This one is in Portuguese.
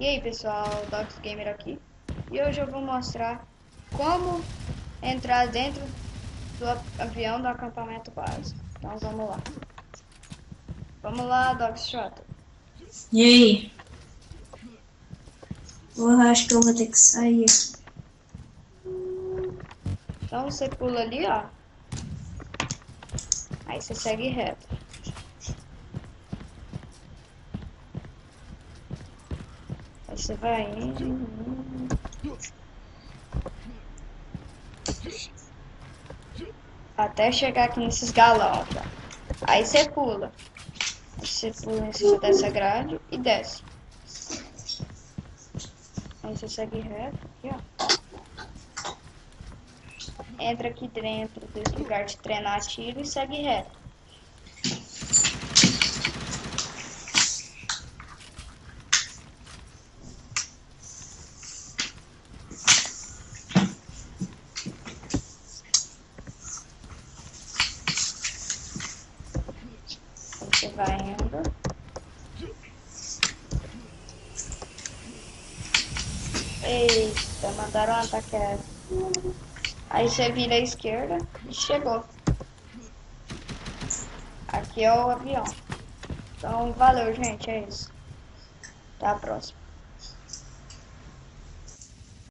E aí pessoal, Docs Gamer aqui, e hoje eu vou mostrar como entrar dentro do avião do acampamento base. Então vamos lá Docs Shota. E aí? Porra, acho que eu vou ter que sair. Então você pula ali, ó, aí você segue reto. Aí você vai indo, até chegar aqui nesses galões, ó. Aí você pula. Aí você pula em cima dessa grade e desce. Aí você segue reto aqui, ó. Entra aqui dentro desse lugar de treinar tiro e segue reto. Aí você vai indo. Eita, mandaram um ataque aéreo. Aí você vira à esquerda e chegou. Aqui é o avião. Então, valeu, gente. É isso. Até a próxima.